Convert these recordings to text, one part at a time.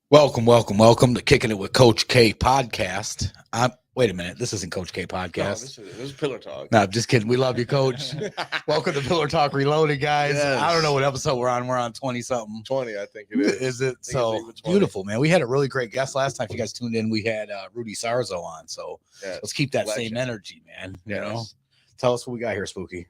Welcome to Kicking It with Coach K podcast. Wait a minute, this isn't Coach K No, podcast. this is Pillar Talk. No, I'm just kidding. We love you, Coach. Welcome to Pillar Talk Reloaded, guys. Yes. I don't know what episode we're on. We're on 20 something. 20, I think it is. Is it? it's So even 20. beautiful, man. We had a really great guest last time. If you guys tuned in, we had Rudy Sarzo on. So Yes. let's keep that Legend. same energy, man. You know, Yes. tell us what we got here, Spooky.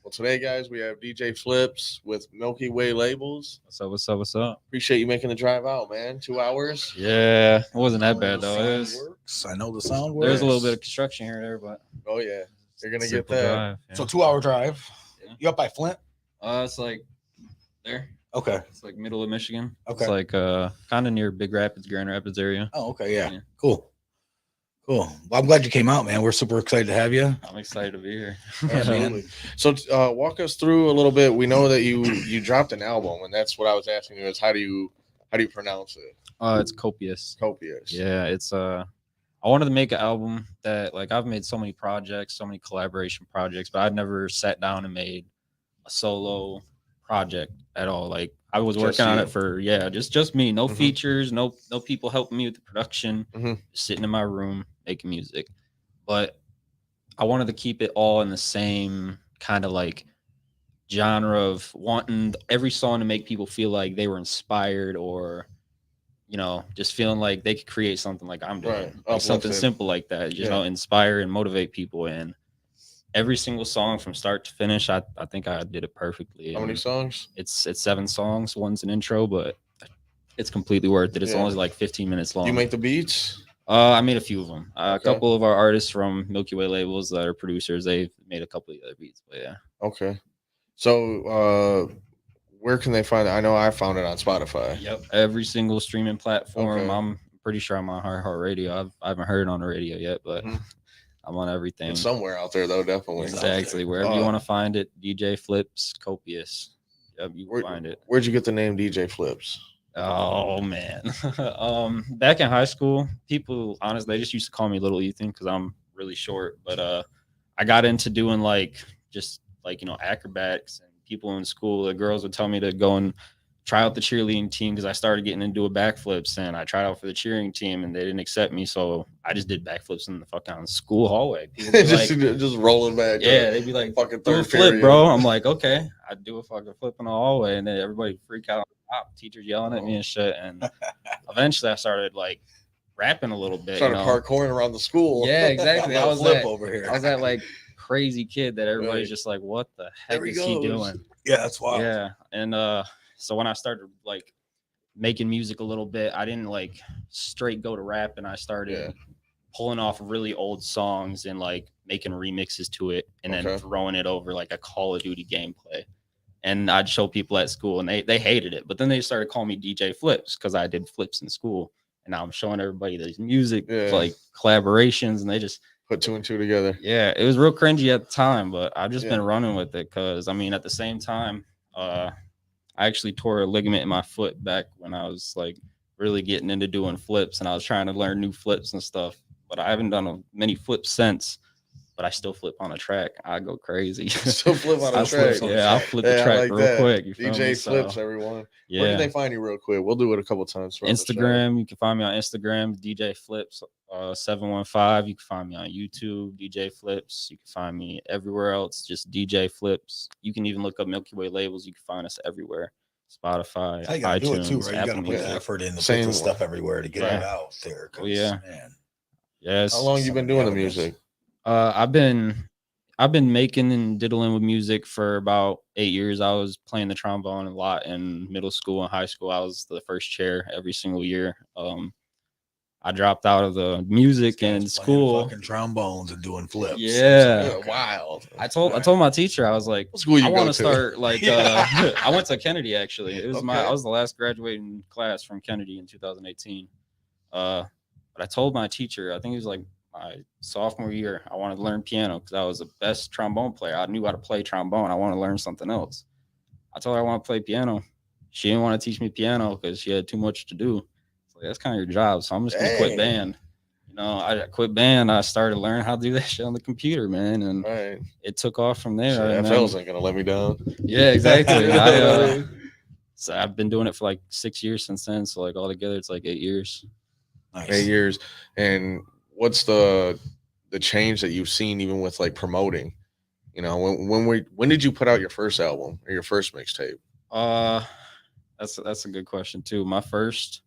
Well, today, guys, we have DJ Flips with Milky Way labels. What's up? Appreciate you making the drive out, man. 2 hours. Yeah, it wasn't that I know bad the though. sound It was, works. I know the sound works. there's a little bit of construction here and there, but Oh, yeah. You're going to get simple that. drive, yeah. So 2-hour drive. Yeah. You up by Flint? It's like there. Okay. It's like middle of Michigan. Okay. It's like kind of near Big Rapids, Grand Rapids area. Oh, okay. Yeah. Yeah. Cool. Well, I'm glad you came out, man. We're super excited to have you. I'm excited to be here. Absolutely. So walk us through a little bit. We know that you dropped an album, and that's what I was asking you is how do you pronounce it? It's Copious. Copious. Yeah, it's I wanted to make an album that like I've made so many projects, so many collaboration projects, but I'd never sat down and made a solo project at all. Like I was Just working on you. it for just me, no Mhm. features, no people helping me with the production, Mhm. just sitting in my room making music. But I wanted to keep it all in the same kind of like genre of wanting every song to make people feel like they were inspired or just feeling like they could create something like I'm doing. Right. Like something Uplifted. simple like that, Yeah. inspire and motivate people. And every single song from start to finish, I think I did it perfectly. How many And songs? it's 7 songs. One's an intro, but it's completely worth it. It's Yeah. only like 15 minutes long. You make the beats? I made a few of them. A Okay. couple of our artists from Milky Way labels that are producers, they've made a couple of the other beats. But yeah, Okay. So where can they find it? I know I found it on Spotify. every single streaming platform. Okay. I'm pretty sure I'm on iHeartRadio. I haven't heard it on the radio yet, but Mhm. I'm on everything. It's somewhere out there, though, definitely. Exactly. Wherever you want to find it, DJ Flips, Copious. Yep, you can find it. Where'd you get the name DJ Flips? Oh man. Back in high school, people honestly they just used to call me Little Ethan because I'm really short. But I got into doing acrobatics, and people in school, the girls would tell me to go and try out the cheerleading team because I started getting into backflips, and I tried out for the cheering team and they didn't accept me, so I just did backflips in the fucking school hallway. People would be just rolling back. yeah, they'd be like, fucking do a third flip, period. bro. I'm like, okay. I do a fucking flip in the hallway, and then everybody freak out. Teachers yelling at me and shit. And eventually, I started like rapping a little bit. Started parkouring around the school. Yeah, exactly. I was flip that, over here. I was that like crazy kid that everybody's Right. just like, what the heck There he is he goes. doing? Yeah, that's wild. Yeah, and so when I started like making music a little bit, I didn't like straight go to rap, and I started Yeah. pulling off really old songs and like making remixes to it, and then Okay. throwing it over like a Call of Duty gameplay. And I'd show people at school, and they hated it, but then they started calling me DJ Flips because I did flips in school, and now I'm showing everybody these music Yeah. like collaborations, and they just Put 2 and 2 together. yeah, it was real cringy at the time, but I've just Yeah. been running with it because I mean, at the same time, I actually tore a ligament in my foot back when I was like really getting into doing flips, and I was trying to learn new flips and stuff, but I haven't done many flips since. But I still flip on a track. I go crazy. Still flip on a I'll flip track. on- Yeah, I'll flip the Yeah, I track like real that. quick. You feel DJ me? Flips, So, everyone. Where yeah. can they find you real quick? We'll do it a couple times. throughout the show. Instagram, you can find me on Instagram, DJ Flips 715. You can find me on YouTube, DJ Flips. You can find me everywhere else, just DJ Flips. You can even look up Milky Way labels. You can find us everywhere. Spotify, I gotta iTunes, do it too, right? You gotta Apple put Music. the effort in to Same put the one. stuff everywhere to get Right. it out there. 'cause, Oh, yeah. man. Yes. How long you been doing the music? I've been making and diddling with music for about 8 years. I was playing the trombone a lot in middle school and high school. I was the first chair every single year. I dropped out of the music This in guy's playing school. fucking trombones and doing flips. Yeah. Wild. I told my teacher, I was like, What school you I go want to to? start like Yeah. I went to Kennedy actually. It was Okay. I was the last graduating class from Kennedy in 2018. But I told my teacher, I think it was like my sophomore year, I wanted to learn piano because I was the best trombone player. I knew how to play trombone. I wanted to learn something else. I told her I want to play piano. She didn't want to teach me piano because she had too much to do. So that's kind of your job. So I'm just gonna quit Dang. band. I quit band. I started learning how to do that shit on the computer, man, and Right. it took off from there. Shit, and FL's ain't gonna let me down. yeah, exactly. So I've been doing it for like 6 years since then. So like altogether, it's like 8 years. Nice. 8 years. And what's the change that you've seen even with like promoting? You know, when did you put out your first album or your first mixtape? That's a good question too. My first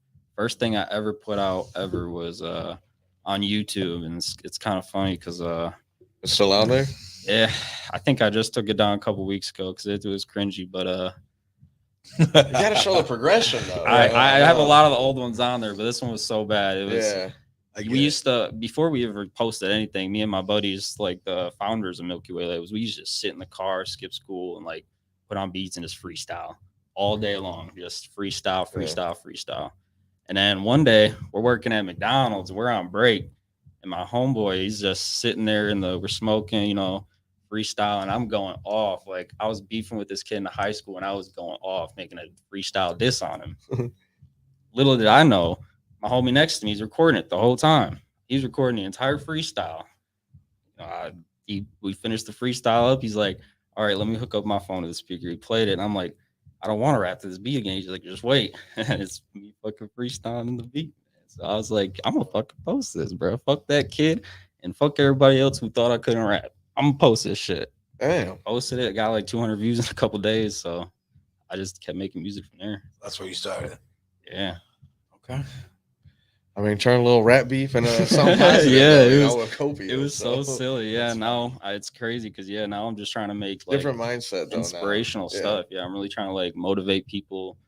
thing I ever put out ever was on YouTube, and it's kind of funny because It's still out there? yeah, I think I just took it down a couple weeks ago because it was cringy, but You gotta show the progression though. I have a lot of the old ones on there, but this one was so bad. It was Yeah. we used to, before we ever posted anything, me and my buddies, like the founders of Milky Way labels, we used to just sit in the car, skip school, and like put on beats and just freestyle all day long, just freestyle. And then one day we're working at McDonald's, we're on break, and my homeboy, he's just sitting there we're smoking, freestyle, and I'm going off. Like I was beefing with this kid in the high school, and I was going off, making a freestyle diss on him. Little did I know, my homie next to me is recording it the whole time. He's recording the entire freestyle. We finished the freestyle up. He's like, all right, let me hook up my phone to the speaker. He played it, and I'm like, I don't want to rap to this beat again. He's like, just wait. And it's me fucking freestyling the beat. So I was like, I'm gonna fucking post this, bro. Fuck that kid and fuck everybody else who thought I couldn't rap. I'm gonna post this shit. Damn. Posted it. Got like 200 views in a couple days. So I just kept making music from there. That's where you started. Yeah. Okay. I mean, turn a little rap beef into something positive. Yeah, it was so silly. Yeah, now it's crazy because now I'm just trying to make like different mindset, though, inspirational now. stuff. Yeah, I'm really trying to like motivate people.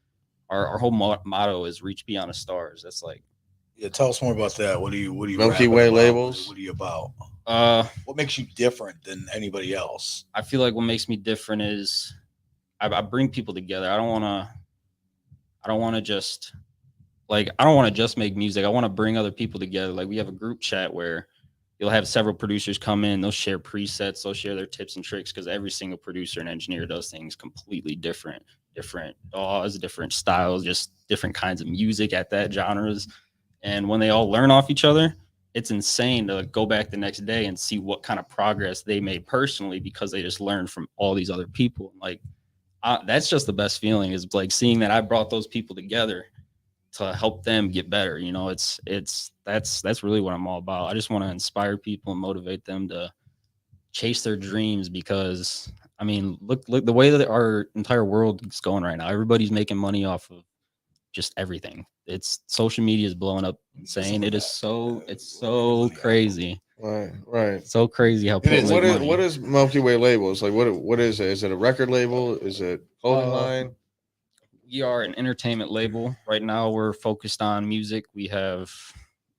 Our whole motto is reach beyond the stars. That's like, yeah. Tell us more about that. What do you Milky Way labels? What are you about? What makes you different than anybody else? I feel like what makes me different is I bring people together. I don't want to just make music. I want to bring other people together. Like we have a group chat where you'll have several producers come in. They'll share presets. They'll share their tips and tricks because every single producer and engineer does things completely different DAWs, different styles, just different kinds of music at that genres. And when they all learn off each other, it's insane to go back the next day and see what kind of progress they made personally because they just learned from all these other people. Like that's just the best feeling is like seeing that I brought those people together to help them get better. That's really what I'm all about. I just want to inspire people and motivate them to chase their dreams because I mean, look the way that our entire world is going right now. Everybody's making money off of just everything. It's social media is blowing up insane. It's so crazy. Right. So crazy how people make money. What is Milky Way labels? Like what is it? Is it a record label? Is it clothing line? We are an entertainment label. Right now we're focused on music. We have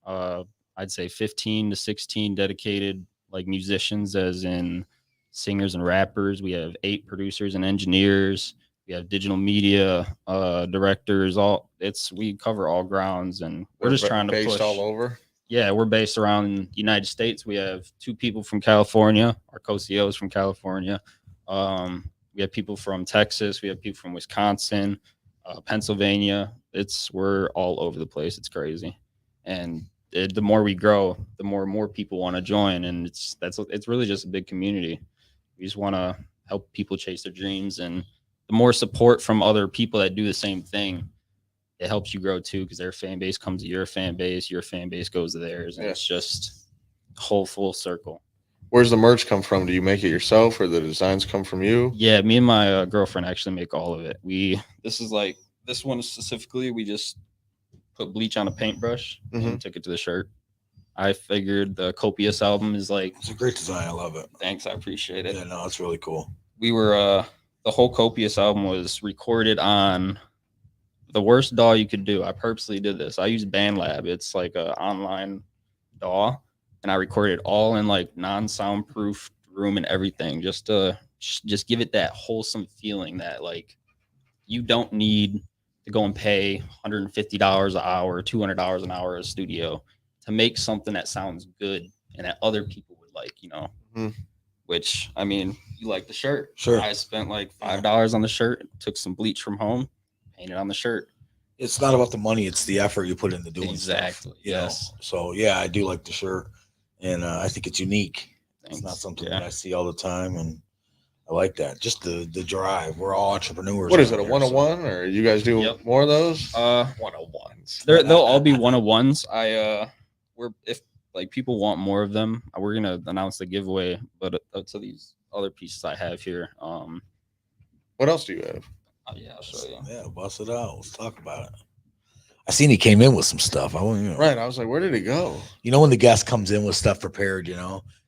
I'd say 15 to 16 dedicated like musicians as in singers and rappers. We have 8 producers and engineers. We have digital media directors. We cover all grounds, and we're just trying to push all over. Yeah, we're based around the United States. We have 2 people from California. Our co-CEO is from California. We have people from Texas. We have people from Wisconsin, Pennsylvania. We're all over the place. It's crazy, and the more we grow, the more people want to join, and it's really just a big community. We just want to help people chase their dreams, and the more support from other people that do the same thing, it helps you grow too, because their fan base comes to your fan base goes to theirs, and It's just a whole full circle. Where's the merch come from? Do you make it yourself, or the designs come from you? Yeah, me and my girlfriend actually make all of it. This one specifically, we just put bleach on a paintbrush and took it to the shirt. I figured the Copious album is like, it's a great design. I love it. Thanks, I appreciate it. Yeah, no, it's really cool. We were the whole Copious album was recorded on the worst DAW you could do. I purposely did this. I used BandLab. It's like an online DAW, and I recorded it all in like non-soundproof room and everything, just to give it that wholesome feeling that like you don't need to go and pay $150 an hour, $200 an hour a studio to make something that sounds good and that other people would like, Which, I mean, you like the shirt. Sure. I spent like $5 on the shirt, took some bleach from home, painted on the shirt. It's not about the money, it's the effort you put into doing exactly. Stuff. Yes. So yeah, I do like the shirt, and I think it's unique. It's not something that I see all the time, and I like that. Just the drive. We're all entrepreneurs. What is it, around a here, 101, or you guys do Yep. more of those? 101s. They'll all be 101s. We're if like people want more of them, we're gonna announce the giveaway. But to these other pieces I have here, What else do you have? yeah, I'll show you. Yeah, bust it out. Let's talk about it. I seen he came in with some stuff. Right, I was like, where did it go? You know, when the guest comes in with stuff prepared,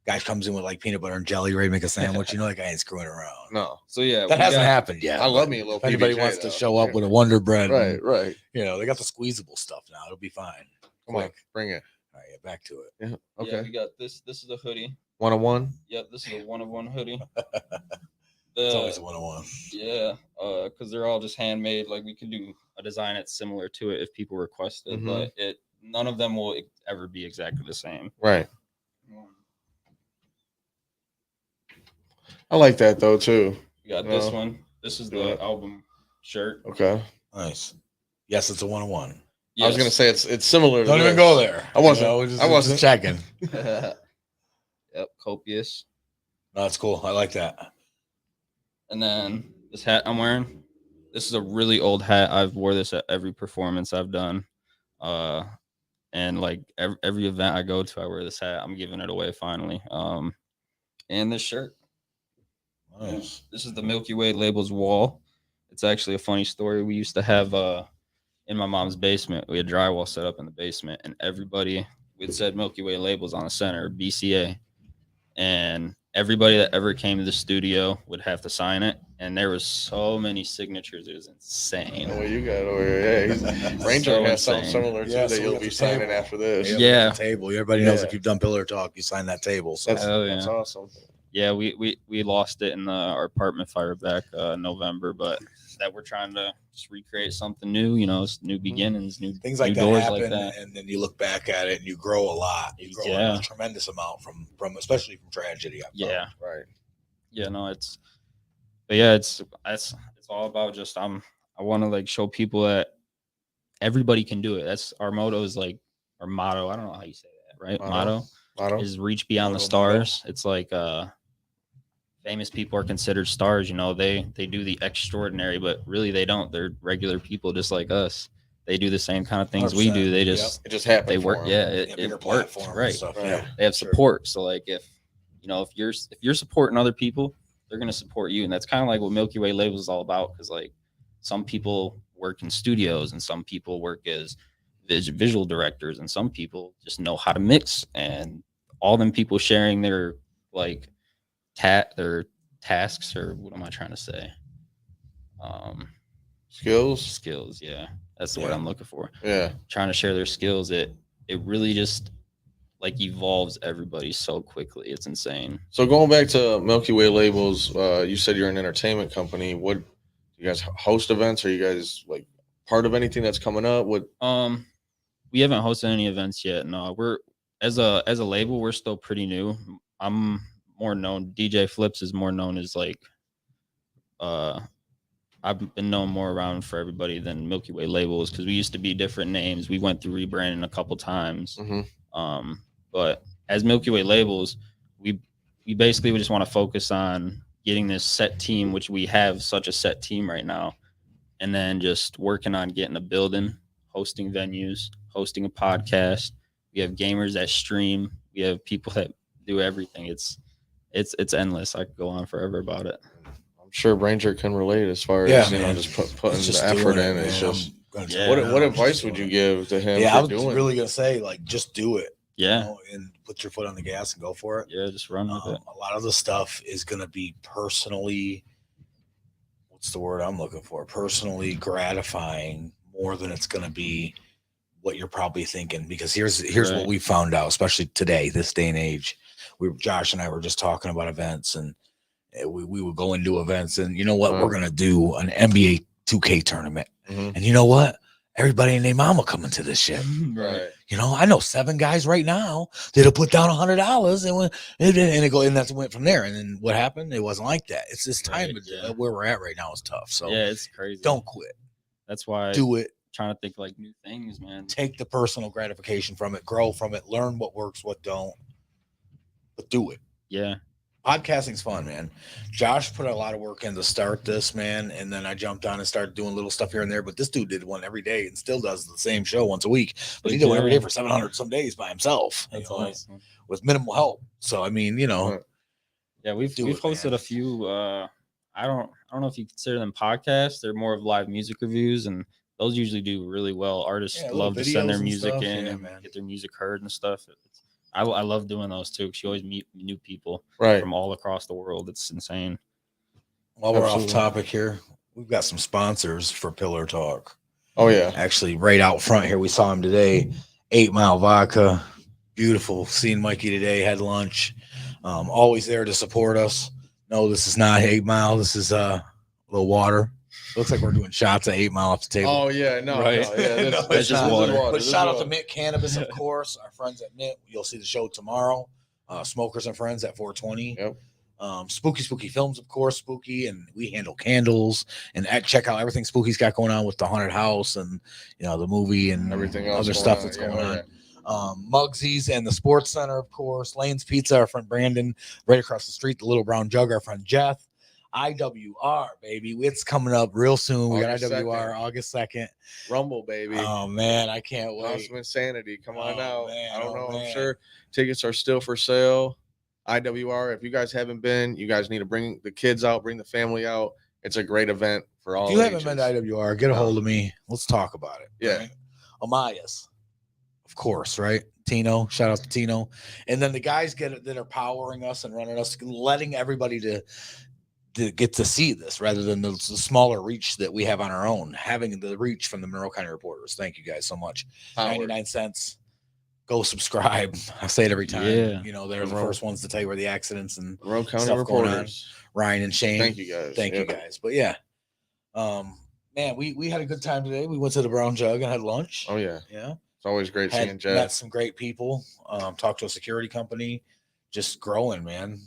guy comes in with like peanut butter and jelly, ready to make a sandwich. That guy ain't screwing around. No. So yeah, that hasn't happened yet. I love me a little. If anybody PBJ, wants to though. show up with a Wonder Bread, right. They got the squeezable stuff now. It'll be fine. Come on, bring it. All right, yeah, back to it. Yeah. Okay. Yeah, we got this. This is a hoodie. 101. Yep, this is a 101 hoodie. It's always a 101. Yeah, because they're all just handmade. Like we can do a design that's similar to it if people request it, but none of them will ever be exactly the same. Right. I like that though too. We got this one. This is the album shirt. Okay. Nice. Yes, it's a 101. Yes. I was gonna say it's similar. Don't even go there. I wasn't checking. Yep, copious. No, that's cool. I like that. And then this hat I'm wearing. This is a really old hat. I've wore this at every performance I've done. And like every event I go to, I wear this hat. I'm giving it away finally. And this shirt. Nice. This is the Milky Way labels wall. It's actually a funny story. We used to have in my mom's basement, we had drywall set up in the basement, and everybody we'd said Milky Way labels on the center, BCA. And everybody that ever came to the studio would have to sign it. And there was so many signatures, it was insane. Oh, well, you got over here. Yeah, BrainJerk So has something insane. similar to Yeah, that so you'll we be got the signing table. after this. Yeah. Table. Everybody knows Yeah. if you've done Pillar Talk, you sign that table. So That's awesome. Yeah, we lost it in our apartment fire back November, but that we're trying to just recreate something new. It's new beginnings, new things like new that doors happen, like that. and then you look back at it and you grow a lot. You grow a tremendous amount from especially from tragedy. Yeah, right. Yeah, no, it's all about just I want to like show people that everybody can do it. That's our motto is like our motto. I don't know how you say that, right? Motto is reach beyond the stars. It's like famous people are considered stars. They do the extraordinary, but really they don't. They're regular people just like us. They do the same kind of things we do. They just it just happens. they work. Yeah, it works. Right. Yeah. They have support. So like if you're supporting other people, they're gonna support you, and that's kind of like what Milky Way Labels is all about. Because like some people work in studios, and some people work as visual directors, and some people just know how to mix, and all them people sharing their like their tasks, or what am I trying to say? Skills. Yeah, that's the word I'm looking for. Yeah, trying to share their skills. It really just like evolves everybody so quickly. It's insane. So going back to Milky Way Labels, you said you're an entertainment company. What do you guys host events? Are you guys like part of anything that's coming up? What? We haven't hosted any events yet. No, we're as a label, we're still pretty new. I'm more known. DJ Flips is more known as like I've been known more around for everybody than Milky Way Labels because we used to be different names. We went through rebranding a couple times. But as Milky Way Labels, we basically just want to focus on getting this set team, which we have such a set team right now, and then just working on getting a building, hosting venues, hosting a podcast. We have gamers that stream. We have people that do everything. It's endless. I could go on forever about it. I'm sure BrainJerk can relate as far as just putting the effort in. It's just what advice would you give to him? Yeah, I was really gonna say like just do it. Yeah, and put your foot on the gas and go for it. Yeah, just run with it. A lot of the stuff is gonna be personally, what's the word I'm looking for? Personally gratifying more than it's gonna be what you're probably thinking. Because here's what we found out, especially today, this day and age. Josh and I were just talking about events, and we would go and do events, and you know what? We're gonna do an NBA 2K tournament, and you know what? Everybody and their mama coming to this shit. Right. I know 7 guys right now that'll put down $100 and that's went from there. And then what happened? It wasn't like that. It's this time where we're at right now is tough. So yeah, it's crazy. Don't quit. That's why do it. Trying to think like new things, man. Take the personal gratification from it, grow from it, learn what works, what don't. But do it. Yeah. podcasting's fun, man. Josh put a lot of work in to start this, man, and then I jumped on and started doing little stuff here and there. But this dude did one every day and still does the same show once a week. But he did one every day for 700 some days by himself. That's you know, awesome. with minimal help. So I mean, you know, Yeah, we've Do it, hosted man. a few. I don't know if you consider them podcasts. They're more of live music reviews, and those usually do really well. Artists Yeah, little love to send videos their and music stuff. in Yeah, and man. get their music heard and stuff. I love doing those too because you always meet new people Right. from all across the world. It's insane. While we're Absolutely. off topic here, we've got some sponsors for Pillar Talk. Oh yeah. Actually, right out front here, we saw him today. 8 Mile Vodka, beautiful. Seeing Mikey today, had lunch. Always there to support us. No, this is not 8 Mile. This is a little water. Looks like we're doing shots at 8 Mile off the table. Oh yeah. No. Right. No, yeah. This, No, this it's is not. water. But This is shout out to water. Mint Cannabis, of course. Our friends at Mint. You'll see the show tomorrow. Smokers and Friends at 420. Yep. Spooky Films, of course. Spooky, and we handle candles. And check out everything Spooky's got going on with the haunted house and the movie and Everything else other going stuff on. that's Yeah, going oh, on. yeah. Mugsy's and the Sports Center, of course. Lane's Pizza, our friend Brandon, right across the street. The Little Brown Jug, our friend Jeff. IWR, baby. It's coming up real soon. We got August IWR 2nd. August 2nd. Rumble, baby. Oh, man. I can't wait. Awesome Insanity. Come on Oh, out. man. I don't know. Man. I'm sure tickets are still for sale. IWR. If you guys haven't been, you guys need to bring the kids out, bring the family out. It's a great event for all. If you haven't ages. been to IWR, get a hold of me. Let's talk about it. Yeah. Right? Amayas, of course, right? Tino, shout out to Tino. And then the guys that are powering us and running us, letting everybody to get to see this rather than the smaller reach that we have on our own, having the reach from the Monroe County Reporters. Thank you guys so much. Power. 99 cents. Go subscribe. I say it every time. Yeah. They're the first ones to tell you where the accidents and Monroe County stuff going on. Reporters. Ryan and Shane. Thank you guys. Thank you guys. But yeah. Man, we had a good time today. We went to the Brown Jug and had lunch. Oh yeah. Yeah. It's always great seeing Met Jeff. some great people. Talked to a security company. Just growing, man.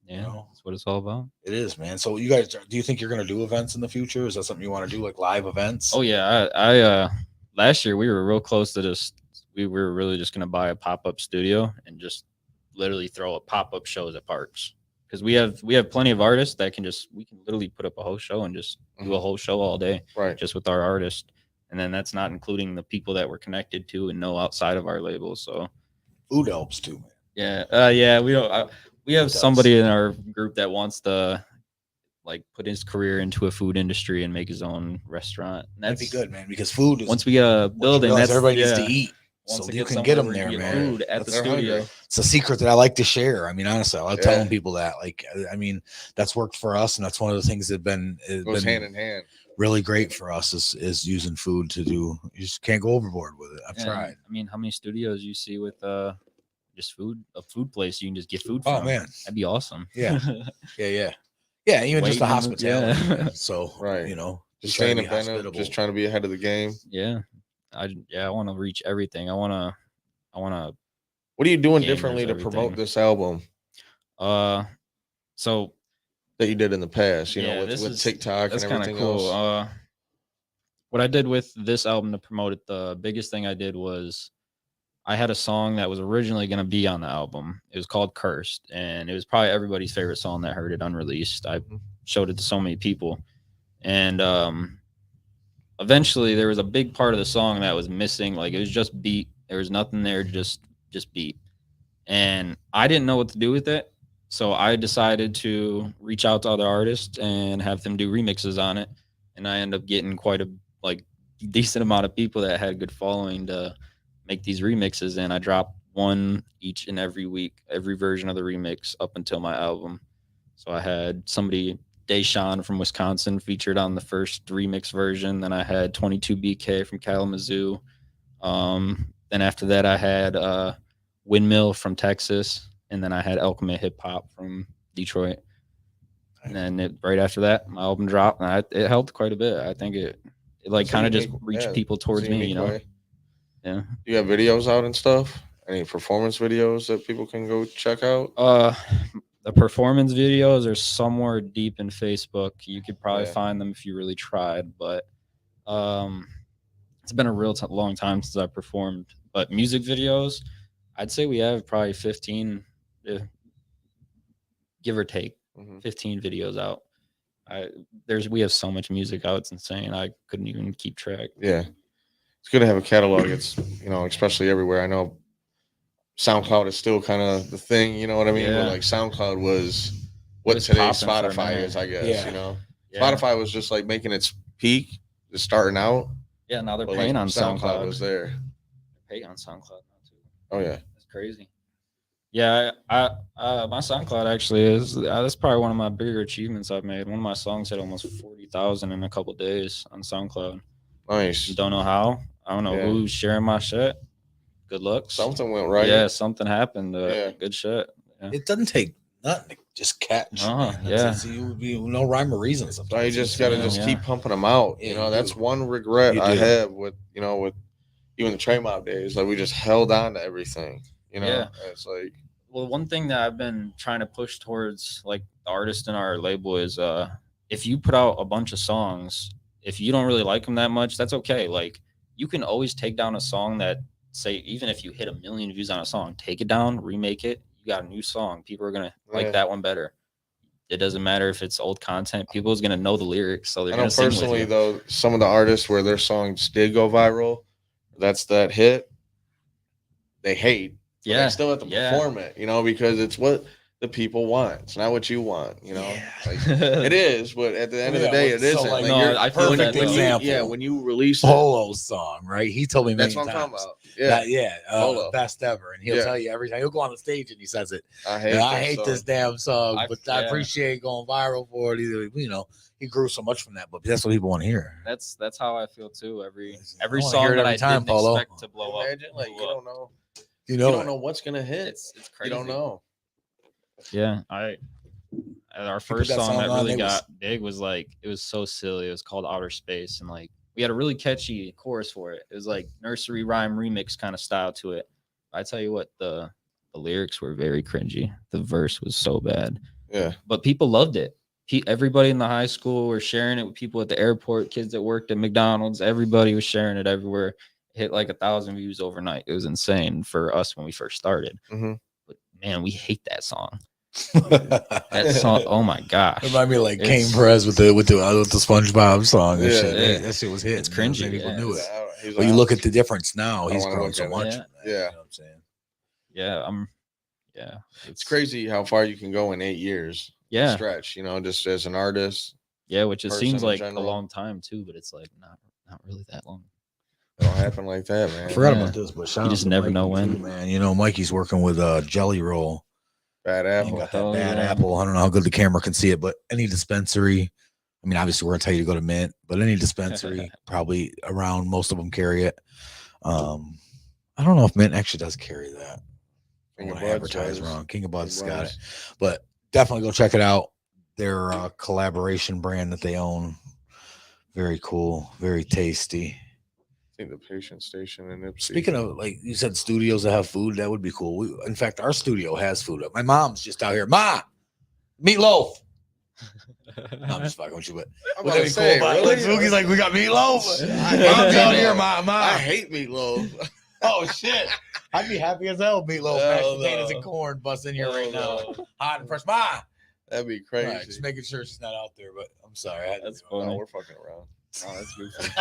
Yeah, that's what it's all about. It is, man. So you guys, do you think you're going to do events in the future? Is that something you want to do, like live events? Oh yeah, I last year we were real close to this. We were really just gonna buy a pop-up studio and just literally throw a pop-up shows at parks because we have plenty of artists that we can literally put up a whole show and just do a whole show all day Right. just with our artist, and then that's not including the people that we're connected to and know outside of our label. So food helps too, man. yeah, we don't. We have It does. somebody in our group that wants to like put his career into a food industry and make his own restaurant. And That'd that's be good, man. Because food is once we get a once you building, realize that's everybody needs yeah. to eat. Once So it you gets can get them somewhere there, where you man. get food at the They're studio. hungry. It's a secret that I like to share. I mean, honestly, I like telling Yeah. people that. Like, I mean, that's worked for us, and that's one of the things that Goes hand in hand. really great for us is using food to do. You just can't go overboard with it. I've And, tried. I mean, how many studios you see with just a food place you can just get food Oh from? man, That'd be awesome. Yeah. yeah. Even just the Waiting, hospitality. yeah. man. So Right. just try to be Sustainable, hospitable. just trying to be ahead of the game. yeah. I want to reach everything. I want to What are you doing Gamers, differently to everything. promote this album so that you did in the past? You Yeah, know, this with is- TikTok that's and kind of everything cool. else. What I did with this album to promote it, the biggest thing I did was I had a song that was originally going to be on the album. It was called Cursed, and it was probably everybody's favorite song that heard it unreleased. I showed it to so many people, and eventually there was a big part of the song that was missing. Like, it was just beat. There was nothing there, just beat, and I didn't know what to do with it. So I decided to reach out to other artists and have them do remixes on it, and I ended up getting quite a decent amount of people that had a good following to make these remixes, and I dropped one each and every week, every version of the remix up until my album. So I had somebody, Deshaun from Wisconsin, featured on the first remix version. Then I had 22BK from Kalamazoo. Then after that, I had Windmill from Texas, and then I had Alchemy Hip Hop from Detroit. And then right after that, my album dropped, and it helped quite a bit. I think it like It's a kind of just unique- reached yeah, people towards it's a me, unique you know. way. Yeah. Do you have videos out and stuff? Any performance videos that people can go check out? The performance videos are somewhere deep in Facebook. You could probably Yeah. find them if you really tried, but it's been a real long time since I performed. But music videos, I'd say we have probably 15 give or take 15 videos out. We have so much music out, it's insane. I couldn't even keep track. Yeah, it's good to have a catalog. It's especially everywhere. I know SoundCloud is still kind of the thing, you know what I mean? Yeah. But like SoundCloud was what was today's popping for a Spotify minute. is, I guess. Yeah. Yeah. Spotify was just like making its peak, just starting out. Yeah, now they're But paying like on SoundCloud. was there. They're paying on SoundCloud now too. Oh yeah. That's crazy. Yeah, I my SoundCloud actually is that's probably one of my bigger achievements I've made. One of my songs hit almost 40,000 in a couple days on SoundCloud. Nice. Don't know how. I don't know Yeah. who's sharing my shit. Good looks. Something went right. Yeah, something happened. Yeah. Good shit. Yeah. It doesn't take nothing to just catch. Yeah. You would be no rhyme or reason sometimes. So you just got to Yeah. keep pumping them out. Yeah, That's do. one regret You I do. have with even the Trey Mob days. Like we just held on to everything. Yeah. It's like, Well, one thing that I've been trying to push towards, like the artist in our label, is if you put out a bunch of songs, if you don't really like them that much, that's okay. Like you can always take down a song that, say, even if you hit 1 million views on a song, take it down, remake it. You got a new song. People are gonna like that one better. It doesn't matter if it's old content. People's gonna know the lyrics, so they're gonna sing with personally you. though, some of the artists where their songs did go viral, that's that hit, they hate. Yeah, they still have to perform it, because it's what the people want. It's not what you want, Like, it is, but at the end of the day, it isn't. Like, no, I feel perfect that example. When you release it, Polo's song, right? He told me that's many what I'm times. talking about. Yeah, Polo. Best ever, and he'll Yeah. tell you every time. He'll go on the stage and he says it. I I hate this damn song, but I yeah. appreciate going viral for it. He grew so much from that, but that's what people want to hear. That's how I feel too. Every I wanna song hear it that every I time, didn't Polo. expect to blow up. Imagine, like, blew you up. don't know. You You know, don't know what's gonna hit. It's You crazy. don't know. Yeah, our put first that song song that on, really it got big was like, it was so silly. It was called Outer Space, and like we had a really catchy chorus for it. It was like nursery rhyme remix kind of style to it. I tell you what, the lyrics were very cringy. The verse was so bad. Yeah. But people loved it. Everybody in the high school were sharing it with people at the airport, kids that worked at McDonald's. Everybody was sharing it everywhere. It hit like 1,000 views overnight. It was insane for us when we first started. Mm-hmm. But man, we hate that song. That song, oh my gosh! Remind me of like Kane Perez with the SpongeBob song. And Yeah, shit. yeah. That shit was hit. It's cringy. People yeah. knew it. He's But you look at the difference now. I He's wanna grown look so at it. much. Yeah. From that, Yeah. You know what I'm saying? Yeah, it's crazy how far you can go in 8 years. Yeah, Stretch, just as an artist. yeah, which it person seems in like general. a long time too, but it's like not really that long. It don't happen like that, man. I forgot Yeah. about this, but shout You out just to never Mikey know when. too, man. Mikey's working with Jelly Roll. Bad He apple. got that hell bad yeah. apple. I don't know how good the camera can see it, but any dispensary. I mean, obviously, we're gonna tell you to go to Mint, but any dispensary, probably around most of them carry it. I don't know if Mint actually does carry that. I King want of to Buds advertise does. wrong. King of Buds King got Buds. it, but definitely go check it out. Their collaboration brand that they own. Very cool, very tasty. I think the patient station in Ipsy. Speaking of, like you said, studios that have food, that would be cool. In fact, our studio has food. My mom's just out here. Ma, meatloaf. No, I'm just fucking with you, but I'm would about that be to say, cool? really? Like, Foogie's like, we got meatloaf. Mom's Mom's out here, ma. I hate meatloaf. Oh shit! I'd be happy as hell. Meatloaf, mashed Hell potatoes, no. and corn bust in here right Hell now, hot and fresh. Ma, That'd be crazy. Right, just making sure she's not out there. But I'm sorry. I had That's to, funny. No, we're fucking around. Oh, that's goofy.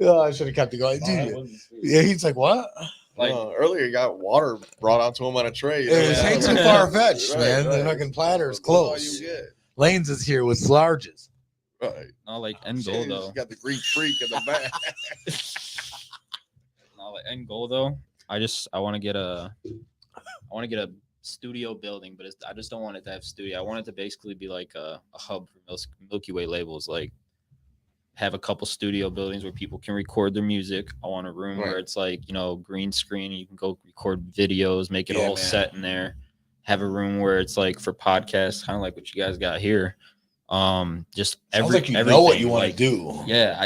oh, I should have kept it going. Dude, yeah, he's like, what? Like- Earlier, you got water brought out to him on a tray. It ain't too far fetched, man. The fucking platter is That's all close. you get. Lanes is here with larges. Right. Not like end Shit, goal you though. just got the Greek freak in the back. Not like end goal though. I want to get a studio building, but I just don't want it to have studio. I want it to basically be like a hub for Milky Way labels, like have a couple studio buildings where people can record their music. I want a room Right. where it's like, green screen and you can go record videos, make it Yeah, all man. set in there. Have a room where it's like for podcasts, kind of like what you guys got here. Just Sounds like you know everything, what you want like, to do. Yeah,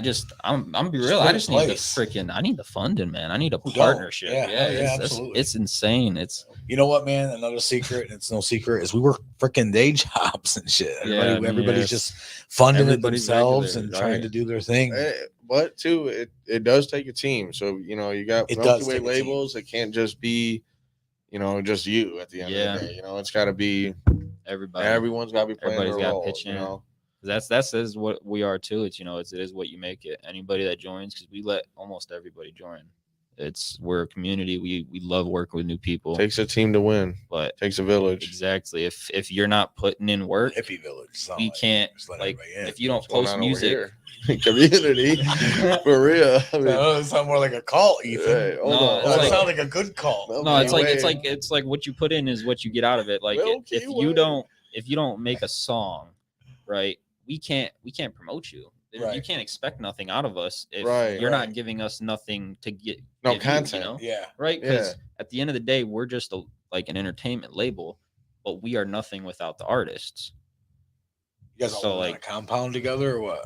I'm gonna be real. I great just place. I need the funding, man. I need a Who don't? partnership. Yeah, it's absolutely. it's insane. It's You know what, man? Another secret, and it's no secret, is we work freaking day jobs and shit. Everybody's yes. just funding Everybody's it themselves regular, and trying right. to do their thing. But too, it does take a team. So you got It Milky does Way take a team. labels. It can't just be you know, just you at the end Yeah. of the day. You know, it's got to be Everybody. everyone's got to be playing Everybody's their gotta role. pitch You in. know, That's is what we are too. It's it is what you make it. Anybody that joins, because we let almost everybody join. We're a community. We love working with new people. takes a team to win. But Takes a village. exactly, if you're not putting in work, Hippie village. sound we like, can't just let like everybody in. if you don't What's going post on over music. here? Community for real. I mean, No, it sounds more like a cult, Ethan. hey, hold No, on, it's No, hold it like- sounds on. like a good cult. No, No, it's like Milky it's like what you put in is what you get out of it. Like Milky if Way. you don't make a song, right? We can't promote you. You Right. can't expect nothing out of us if Right, you're right. not giving us nothing to get No give you, content. you know? Yeah. Right? Because Yeah. at the end of the day, we're just like an entertainment label, but we are nothing without the artists. You guys all So, live in a like- compound together or what?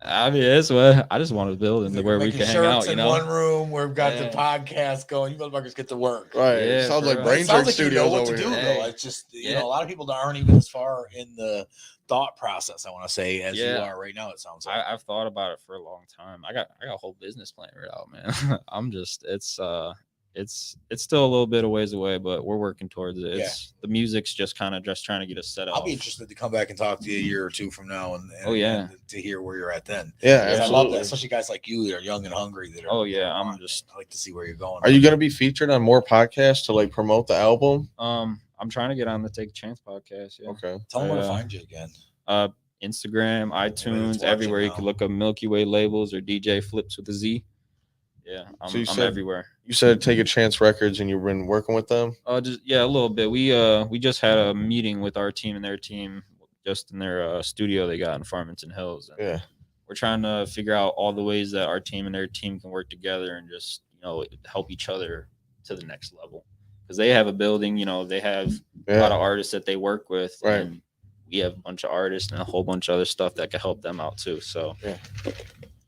I mean, that's what I just want to build into Like, where we're we making can hang out. shirts You in know, one room. We've got the Yeah. podcast going. You motherfuckers get to work. Right. Yeah, It sounds for like real. It BrainJerk sounds like you Studios know what over to do, here. though. Hey. It's just Yeah. a lot of people aren't even as far in the thought process. I want to say as you Yeah. are right now. It sounds like. I've thought about it for a long time. I got a whole business plan right out, man. I'm just it's still a little bit of ways away, but we're working towards it. Yeah. It's the music's just kind of just trying to get us set up. I'll be interested to come back and talk to you a year or two from now, and Oh, yeah. and to hear where you're at then. Yeah, 'Cause I love absolutely. that, especially guys like you that are young and hungry. That are. Oh, yeah, that I'm want it. just- I like to see where you're going. Are you going to be featured on more podcasts to like promote the album? I'm trying to get on the Take a Chance podcast. Yeah. Okay. Tell them where to Yeah. find you again. Instagram, iTunes, watching everywhere. You now. can look up Milky Way Labels or DJ Flips with a Z. Yeah, So you I'm said- everywhere. You said Take a Chance Records, and you've been working with them. Just a little bit. We just had a meeting with our team and their team, just in their studio they got in Farmington Hills. And Yeah. we're trying to figure out all the ways that our team and their team can work together and just help each other to the next level. Because they have a building, they have a lot Yeah. of artists that they work with, Right. and we have a bunch of artists and a whole bunch of other stuff that can help them out too. So Yeah.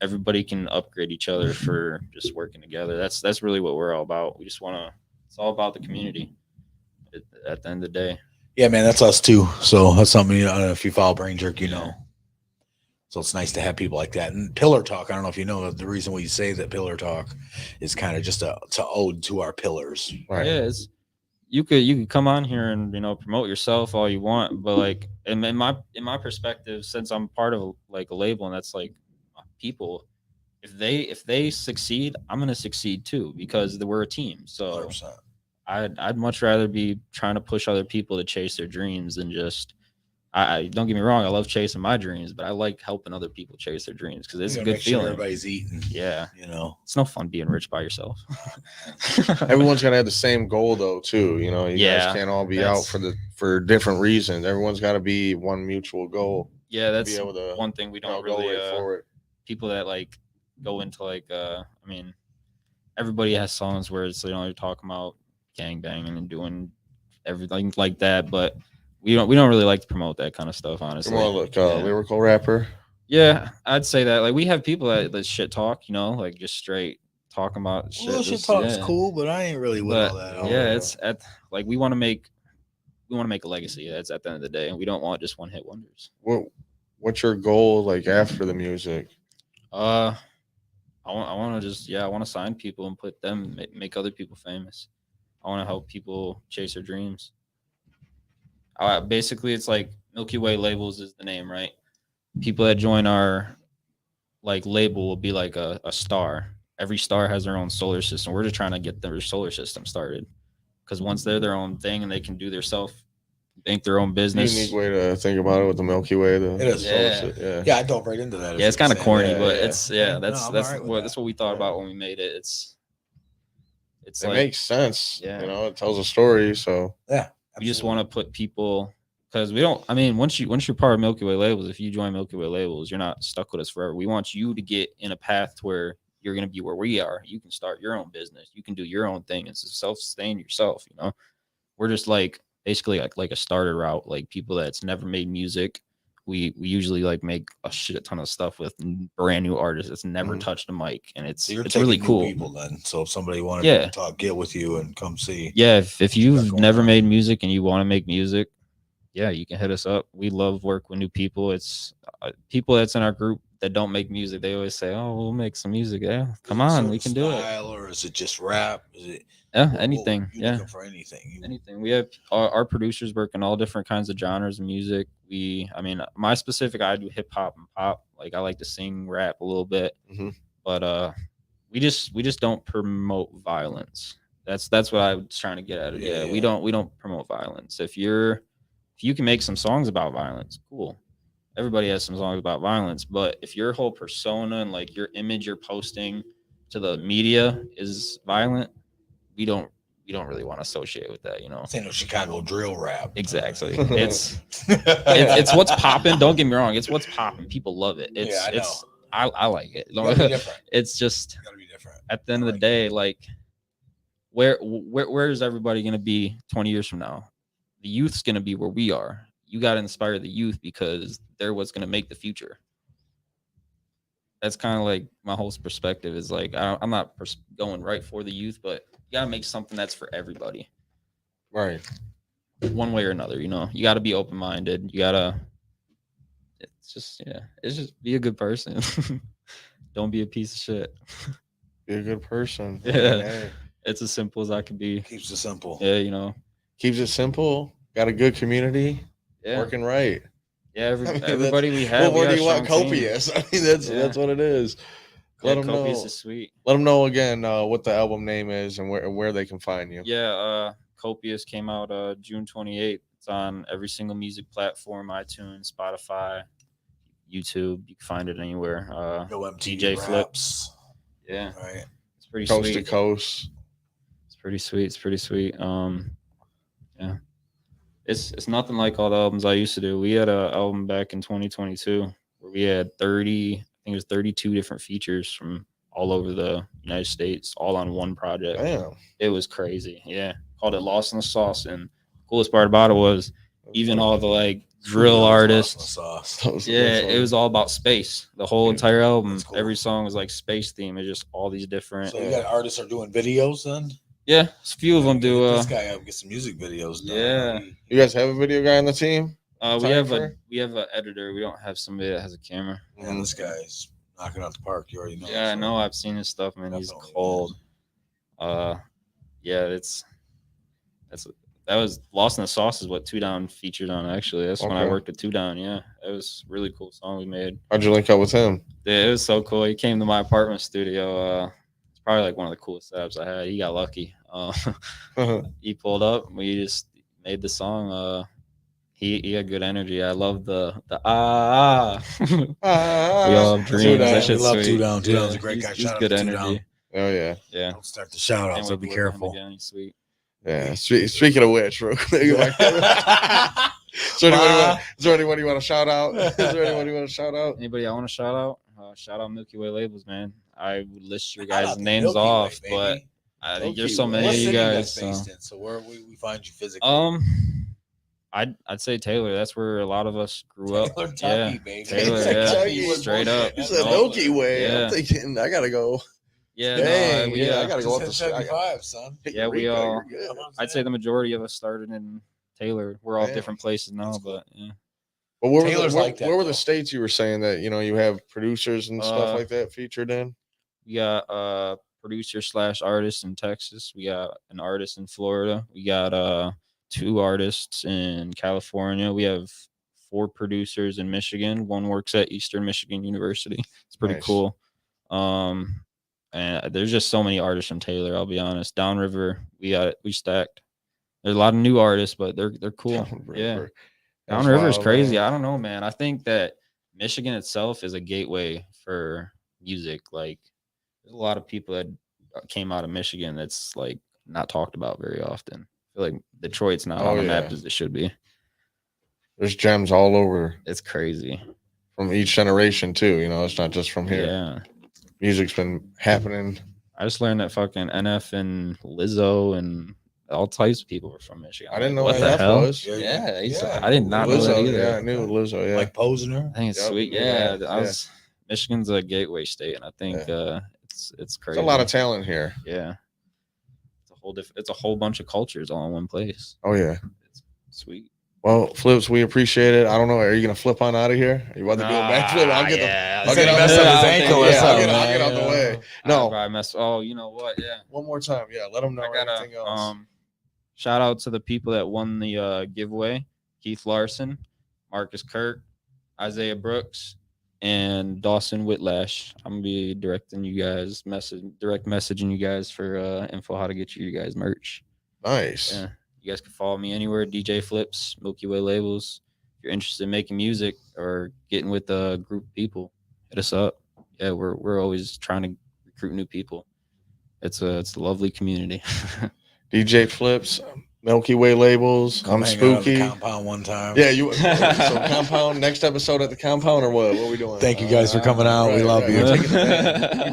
everybody can upgrade each other for just working together. That's really what we're all about. We just want to. It's all about the community. At the end of the day. Yeah, man, that's us too. So that's something. I don't know if you follow BrainJerk, you know. So it's nice to have people like that. And Pillar Talk, I don't know if you know that the reason we say that Pillar Talk is kind of just to ode to our pillars. Right. Yeah, you could come on here and promote yourself all you want, but like in my perspective, since I'm part of like a label and that's like people, if they succeed, I'm gonna succeed too because we're a team. So 100%. I'd much rather be trying to push other people to chase their dreams than just. I don't get me wrong, I love chasing my dreams, but I like helping other people chase their dreams because it's You a gotta good make sure feeling. everybody's eating. Yeah, It's no fun being rich by yourself. Everyone's got to have the same goal though, too. You guys Yeah, can't all be out for different reasons. Everyone's got to be one mutual goal. Yeah, to that's be able to one thing we don't go really right forward. people that like go into like I mean everybody has songs where it's they're talking about gang banging and doing everything like that, but we don't really like to promote that kind of stuff, honestly. More like Yeah. lyrical rapper. Yeah, I'd say that. Like we have people that shit talk, like just straight talking about shit. Well, shit just- talk's yeah. cool, but I ain't really with But all that. yeah, it's at like we want to make a legacy. That's at the end of the day, and we don't want just one hit wonders. What's your goal like after the music? I want to just I want to sign people and put them make other people famous. I want to help people chase their dreams. Basically, it's like Milky Way Labels is the name, right? People that join our like label will be like a star. Every star has their own solar system. We're just trying to get their solar system started because once they're their own thing and they can do bank their own business. Unique way to think about it with the Milky Way. It is. Yeah. Yeah, I dove right into that. Yeah, it's kind of corny, Yeah, but yeah. it's No, that's I'm that's alright with what that. that's what we thought about when we made it. It's It makes sense. Yeah. It tells a story. So we just want to put people because we don't. I mean, once you're part of Milky Way Labels, if you join Milky Way Labels, you're not stuck with us forever. We want you to get in a path where you're going to be where we are. You can start your own business. You can do your own thing and self-sustain yourself. We're just like basically like a starter route. Like people that's never made music. We usually like make a shit ton of stuff with brand new artists that's never Mhm. touched a mic, and it's So you're it's taking really new cool. people then. So if somebody wanted Yeah. to get with you and come see. Yeah, if got you've going never on. made music and you want to make music, yeah, you can hit us up. We love work with new people. It's people that's in our group that don't make music, they always say, "Oh, we'll make some music." Yeah, come Is it a on, we certain can do it. style, or is it just rap? Is it Yeah, anything. you're Yeah, looking for anything? anything. We have our producers work in all different kinds of genres of music. I mean, my specific, I do hip hop and pop. Like I like to sing, rap a little bit, Mhm. but we just don't promote violence. That's what I was trying to get at. Yeah, We yeah. don't promote violence. If you can make some songs about violence, cool. Everybody has some songs about violence, but if your whole persona and like your image you're posting to the media is violent, we don't really want to associate with that, you know. This ain't no Chicago drill rap. Exactly. It's what's popping. Don't get me wrong. It's what's popping. People love it. Yeah, I know. I like it. Gotta be different. It's just Gotta be different. at the end of the day, like where is everybody gonna be 20 years from now? The youth's gonna be where we are. You gotta inspire the youth because they're what's gonna make the future. That's kind of like my whole perspective is like I'm not going right for the youth, but you gotta make something that's for everybody, Right. one way or another. You know, you gotta be open minded. You gotta. It's just be a good person. Don't be a piece of shit. Be a good person. Yeah. Hey. It's as simple as I can be. Keeps it simple. Yeah, you know. Keeps it simple. Got a good community. Yeah, Working right. yeah. I mean, Everybody we What have. more we do got you want? strong team. Copious. I mean, that's Yeah. what it is. Let them Copious know. is sweet. Let them know again what the album name is and where they can find you. Yeah, Copious came out June 28th. It's on every single music platform: iTunes, Spotify, YouTube. You can find it anywhere. No MTV DJ raps. Flips. Yeah, Right. it's pretty Coast sweet. to coast. It's pretty sweet. It's pretty sweet. Yeah, it's nothing like all the albums I used to do. We had an album back in 2022 where we had 30, I think it was 32 different features from all over the United States, all on one project. Damn. It was crazy. Yeah, called it Lost in the Sauce, and the coolest part about it was even all the like drill artists. Sauce. Yeah, it was all about space. The whole entire album, That's cool. every song was like space theme. It's just all these different. So you got artists are doing videos then? Yeah, a few of them Get do. this guy up, get some music videos done. Yeah. You guys have a video guy on the team? We have an editor. We don't have somebody that has a camera. And this guy's knocking out the park. You already know. Yeah, I so. know. I've seen his stuff, man. He's Definitely, cold. Yeah, that was Lost in the Sauce is what Two Down featured on. Actually, that's when I Okay. worked at Two Down. Yeah, it was a really cool song we made. How'd you link up with him? Yeah, it was so cool. He came to my apartment studio. It's probably like one of the coolest setups I had. He got lucky. He pulled up. We just made the song. He had good energy. I love the we all have dreams. Two Down. That We shit's love sweet. Two Down. Two Down's a great guy. He's Shout out good to Two energy. Down. Oh yeah. Yeah. Don't start the shout out, Can't so wait be to work with him careful. again. He's sweet. Yeah. Speaking of which, real quick, is there anyone you want to shout out? Is there anyone you want to shout out? Anybody I want to shout out? Shout out Milky Way Labels, man. I would list your Shout out guys' to names Milky Way, off, baby. but I think Milky there's so Way. many What of you city you guys. based in? So where we find you physically? I'd say Taylor. That's where a lot of us grew up. Taylor, Yeah, Tucky, baby. Taylor, Kentucky. yeah, straight up. You said No. Milky Way. Yeah. I'm thinking I gotta go. Yeah, Dang, no, I gotta go up Just the hit 75, son. Yeah, we Eureka, all- you're good. I'd say the majority of us started in Taylor. We're all Damn. different places now, That's cool. but yeah. But where Taylor's like that, where were though. the states you were saying that you have producers and stuff Uh, like that featured in? We got producer / artist in Texas. We got an artist in Florida. We got 2 artists in California. We have 4 producers in Michigan. One works at Eastern Michigan University. It's pretty Nice. cool. And there's just so many artists from Taylor, I'll be honest. Downriver, we stacked. There's a lot of new artists, but they're cool. Yeah. That's Downriver is wild, crazy. man. I don't know, man. I think that Michigan itself is a gateway for music. Like, there's a lot of people that came out of Michigan that's like not talked about very often. I feel like Detroit's not Oh, on the yeah. map as it should be. There's gems all over It's crazy. from each generation too. It's not just from here. Yeah. Music's been happening. I just learned that fucking NF and Lizzo and all types of people were from Michigan. I didn't know what what the that hell. was. Yeah, Yeah. I did not know that Lizzo, either. yeah, I knew Lizzo. Yeah, Like Posner. I think it's Yep, sweet. yeah, Yeah, Michigan's a gateway state, and I think it's crazy. there's a lot of talent here. Yeah, it's a whole bunch of cultures all in one place. Oh yeah, It's sweet. Well, Flips, we appreciate it. I don't know. Are you gonna flip on out of here? Are you about to do a backflip? I'll get yeah. I'll Said get he out messed the up way. his Yeah, ankle or Yeah, something. I'll get out the way. No, I mess. Oh, you know what? Yeah. one more time. Yeah, let them know I gotta anything else. shout out to the people that won the giveaway: Keith Larson, Marcus Kirk, Isaiah Brooks, and Dawson Whitlash. I'm gonna be directing you guys direct messaging you guys for info how to get you guys merch. Nice. Yeah, you guys can follow me anywhere. DJ Flips, Milky Way Labels. If you're interested in making music or getting with a group of people, hit us up. Yeah, we're always trying to recruit new people. It's a lovely community. DJ Flips, Milky Way Labels. Come I'm hang out at the Spooky. compound one time. Yeah, you. So compound. Next episode at the compound or what? What are we doing? Thank you guys for coming out. We love you. We're taking the van.